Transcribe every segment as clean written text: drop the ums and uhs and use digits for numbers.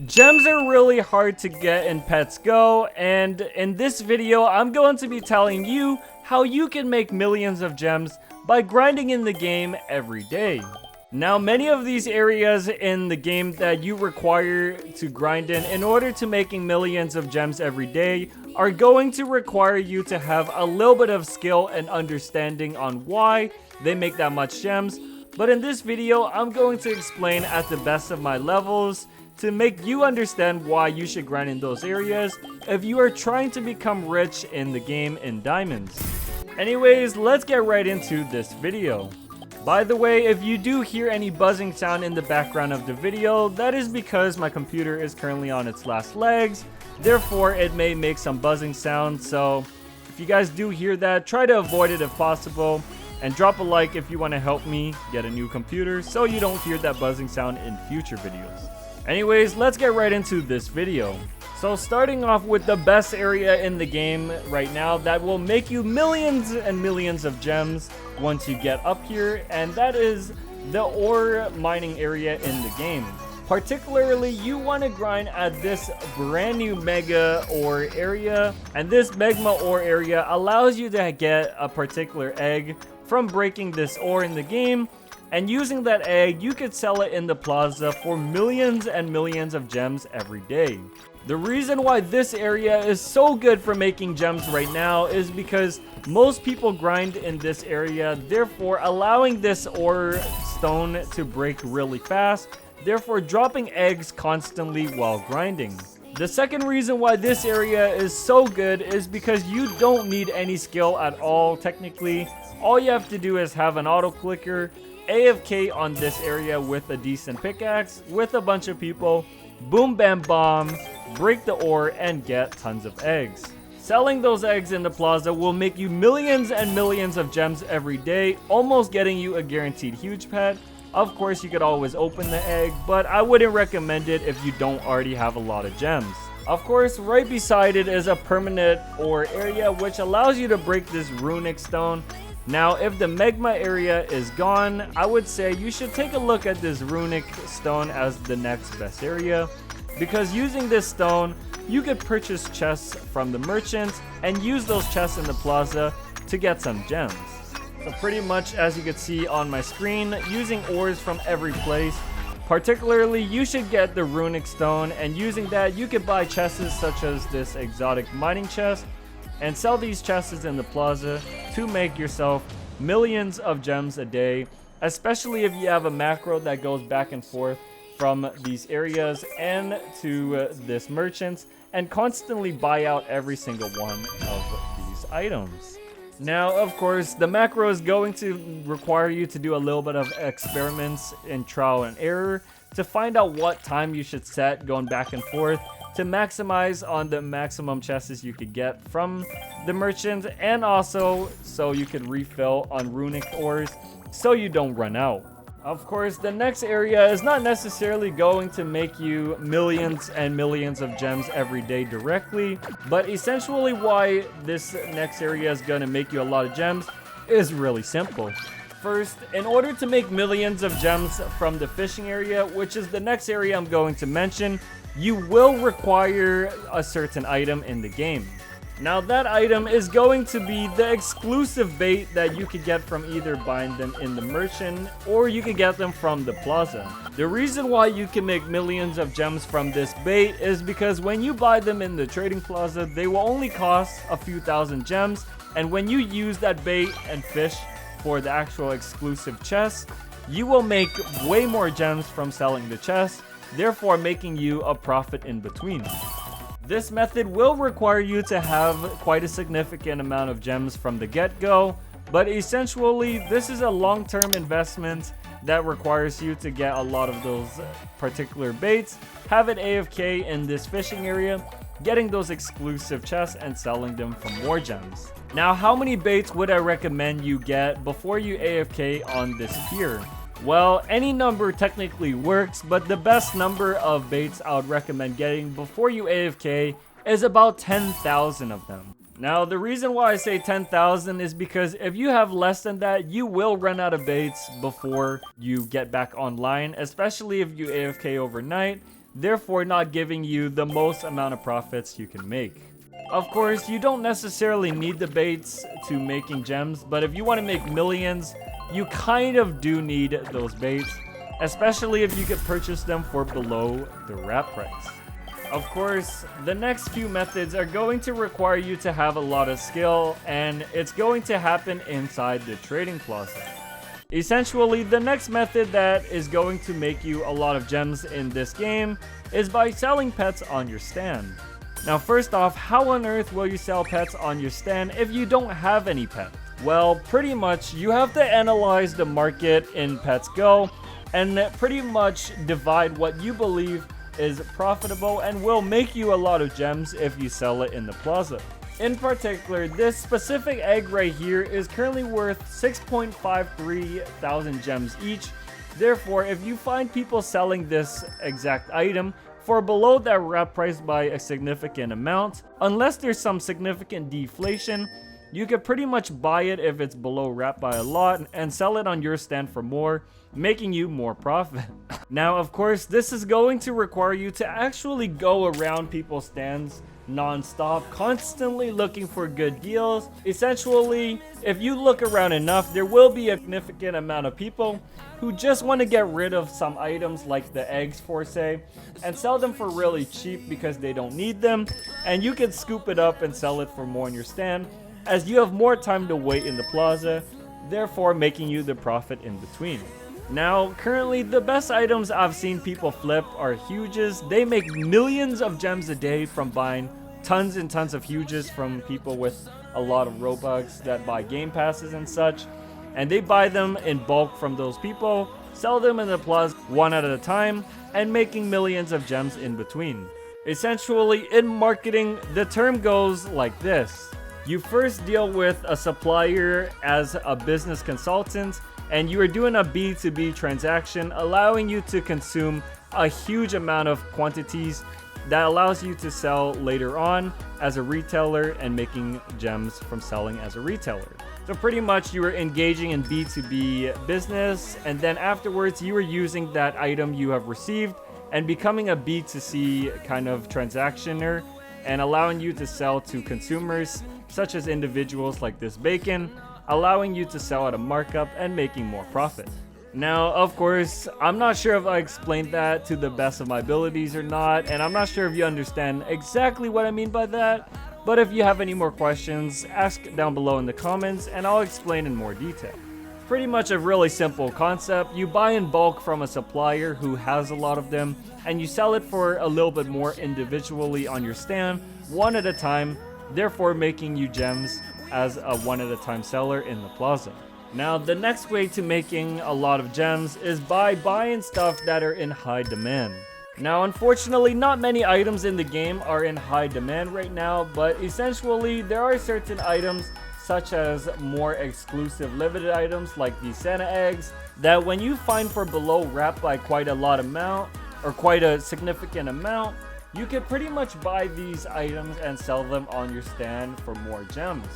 Gems are really hard to get in Pets Go, and in this video, I'm going to be telling you how you can make millions of gems by grinding in the game every day. Now, many of these areas in the game that you require to grind in order to making millions of gems every day are going to require you to have a little bit of skill and understanding on why they make that much gems. But in this video, I'm going to explain at the best of my levels to make you understand why you should grind in those areas if you are trying to become rich in the game in diamonds. Anyways, let's get right into this video. By the way, if you do hear any buzzing sound in the background of the video, that is because my computer is currently on its last legs. Therefore, it may make some buzzing sound. So if you guys do hear that, try to avoid it if possible. And drop a like if you want to help me get a new computer so you don't hear that buzzing sound in future videos. Anyways, let's get right into this video. So starting off with the best area in the game right now that will make you millions and millions of gems once you get up here, and that is the ore mining area in the game. Particularly, you want to grind at this brand new mega ore area, and this magma ore area allows you to get a particular egg from breaking this ore in the game, and using that egg you could sell it in the plaza for millions and millions of gems every day. The reason why this area is so good for making gems right now is because most people grind in this area, therefore allowing this ore stone to break really fast, therefore dropping eggs constantly while grinding. The second reason why this area is so good is because you don't need any skill at all technically. All you have to do is have an auto clicker, AFK on this area with a decent pickaxe, with a bunch of people, boom bam bomb, break the ore and get tons of eggs. Selling those eggs in the plaza will make you millions and millions of gems every day, almost getting you a guaranteed huge pet. Of course, you could always open the egg, but I wouldn't recommend it if you don't already have a lot of gems. Of course, right beside it is a permanent ore area which allows you to break this runic stone. Now, if the magma area is gone, I would say you should take a look at this runic stone as the next best area, because using this stone, you could purchase chests from the merchants and use those chests in the plaza to get some gems. So pretty much as you can see on my screen, using ores from every place, particularly you should get the runic stone, and using that you could buy chests such as this exotic mining chest and sell these chests in the plaza to make yourself millions of gems a day, especially if you have a macro that goes back and forth from these areas and to this merchants and constantly buy out every single one of these items. Now, of course, the macro is going to require you to do a little bit of experiments in trial and error to find out what time you should set going back and forth to maximize on the maximum chests you could get from the merchant, and also so you could refill on runic ores so you don't run out. Of course, the next area is not necessarily going to make you millions and millions of gems every day directly, but essentially why this next area is going to make you a lot of gems is really simple. First, in order to make millions of gems from the fishing area, which is the next area I'm going to mention, you will require a certain item in the game. Now that item is going to be the exclusive bait that you could get from either buying them in the merchant or you could get them from the plaza. The reason why you can make millions of gems from this bait is because when you buy them in the trading plaza, they will only cost a few thousand gems, and when you use that bait and fish for the actual exclusive chest, you will make way more gems from selling the chest, therefore making you a profit in between. This method will require you to have quite a significant amount of gems from the get-go, but essentially this is a long-term investment that requires you to get a lot of those particular baits, have it AFK in this fishing area, getting those exclusive chests and selling them for more gems. Now, how many baits would I recommend you get before you AFK on this pier? Well, any number technically works, but the best number of baits I would recommend getting before you AFK is about 10,000 of them. Now, the reason why I say 10,000 is because if you have less than that, you will run out of baits before you get back online, especially if you AFK overnight. therefore not giving you the most amount of profits you can make. Of course, you don't necessarily need the baits to making gems, but if you want to make millions, you kind of do need those baits, especially if you could purchase them for below the rat price. Of course, the next few methods are going to require you to have a lot of skill, and it's going to happen inside the trading plaza. Essentially, the next method that is going to make you a lot of gems in this game is by selling pets on your stand. Now, first off, how on earth will you sell pets on your stand if you don't have any pets? Well, pretty much you have to analyze the market in Pets Go and pretty much divide what you believe is profitable and will make you a lot of gems if you sell it in the plaza. In particular, this specific egg right here is currently worth 6.53 thousand gems each. Therefore, if you find people selling this exact item for below that rat price by a significant amount, unless there's some significant deflation, you could pretty much buy it if it's below rat by a lot and sell it on your stand for more, making you more profit. Now, of course, this is going to require you to actually go around people's stands non-stop, constantly looking for good deals. Essentially, if you look around enough, there will be a significant amount of people who just want to get rid of some items like the eggs for say and sell them for really cheap because they don't need them, and you can scoop it up and sell it for more in your stand as you have more time to wait in the plaza, therefore making you the profit in between. Now, currently, the best items I've seen people flip are huges. They make millions of gems a day from buying tons and tons of huges from people with a lot of Robux that buy game passes and such. And they buy them in bulk from those people, sell them in the plaza one at a time, and making millions of gems in between. Essentially, in marketing, the term goes like this. You first deal with a supplier as a business consultant, and you are doing a B2B transaction, allowing you to consume a huge amount of quantities that allows you to sell later on as a retailer and making gems from selling as a retailer. So pretty much you are engaging in B2B business, and then afterwards you are using that item you have received and becoming a B2C kind of transactioner and allowing you to sell to consumers such as individuals like this bacon, allowing you to sell at a markup and making more profit. Now, of course, I'm not sure if I explained that to the best of my abilities or not, and I'm not sure if you understand exactly what I mean by that, but if you have any more questions, ask down below in the comments and I'll explain in more detail. Pretty much a really simple concept. You buy in bulk from a supplier who has a lot of them, and you sell it for a little bit more individually on your stand, one at a time, therefore making you gems as a one-at-a-time seller in the plaza. Now, the next way to making a lot of gems is by buying stuff that are in high demand. Now, unfortunately, not many items in the game are in high demand right now, but essentially, there are certain items such as more exclusive limited items like these Santa eggs that when you find for below rat by quite a lot amount or quite a significant amount, you can pretty much buy these items and sell them on your stand for more gems.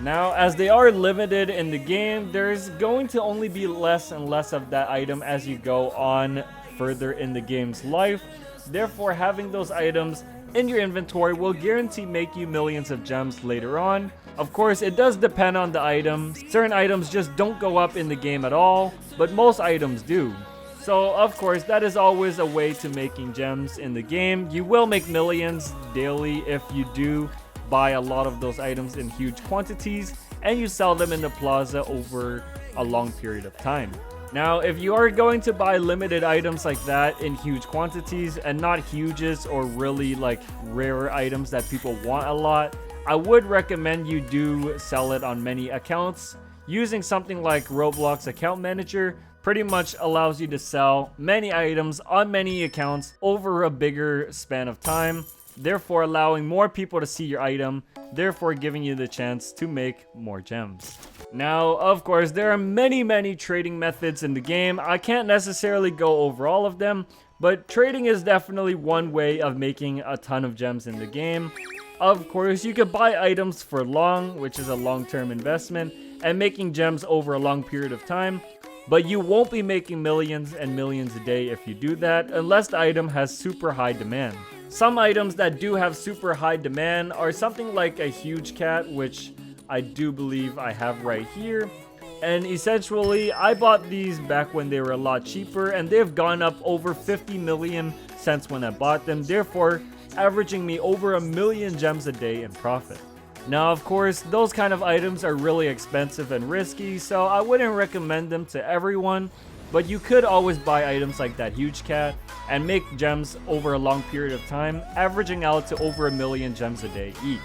Now, as they are limited in the game, there's going to only be less and less of that item as you go on further in the game's life. Therefore, having those items in your inventory will guarantee make you millions of gems later on. Of course, it does depend on the item. Certain items just don't go up in the game at all, but most items do. So, of course, that is always a way to making gems in the game. You will make millions daily if you do buy a lot of those items in huge quantities and you sell them in the plaza over a long period of time. Now, if you are going to buy limited items like that in huge quantities and not huges or really like rare items that people want a lot, I would recommend you do sell it on many accounts. Using something like Roblox Account Manager pretty much allows you to sell many items on many accounts over a bigger span of time, therefore allowing more people to see your item, therefore giving you the chance to make more gems. Now, of course, there are many trading methods in the game. I can't necessarily go over all of them, but trading is definitely one way of making a ton of gems in the game. Of course, you could buy items for long, which is a long-term investment, and making gems over a long period of time. But you won't be making millions and millions a day if you do that, unless the item has super high demand. Some items that do have super high demand are something like a huge cat, which I do believe I have right here. And essentially, I bought these back when they were a lot cheaper, and they've gone up over 50 million since when I bought them, therefore averaging me over 1 million gems a day in profit. Now, of course, those kind of items are really expensive and risky, so I wouldn't recommend them to everyone, but you could always buy items like that huge cat and make gems over a long period of time, averaging out to over 1 million gems a day each.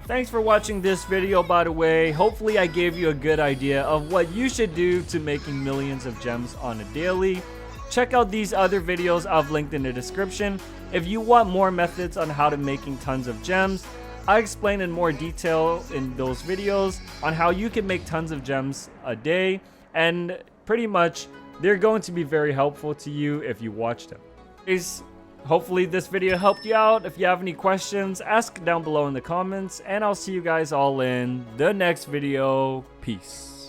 Thanks for watching this video, by the way. Hopefully I gave you a good idea of what you should do to making millions of gems on a daily. Check out these other videos I've linked in the description. If you want more methods on how to making tons of gems, I explain in more detail in those videos on how you can make tons of gems a day, and pretty much they're going to be very helpful to you if you watch them. Hopefully this video helped you out. If you have any questions, ask down below in the comments, and I'll see you guys all in the next video. Peace.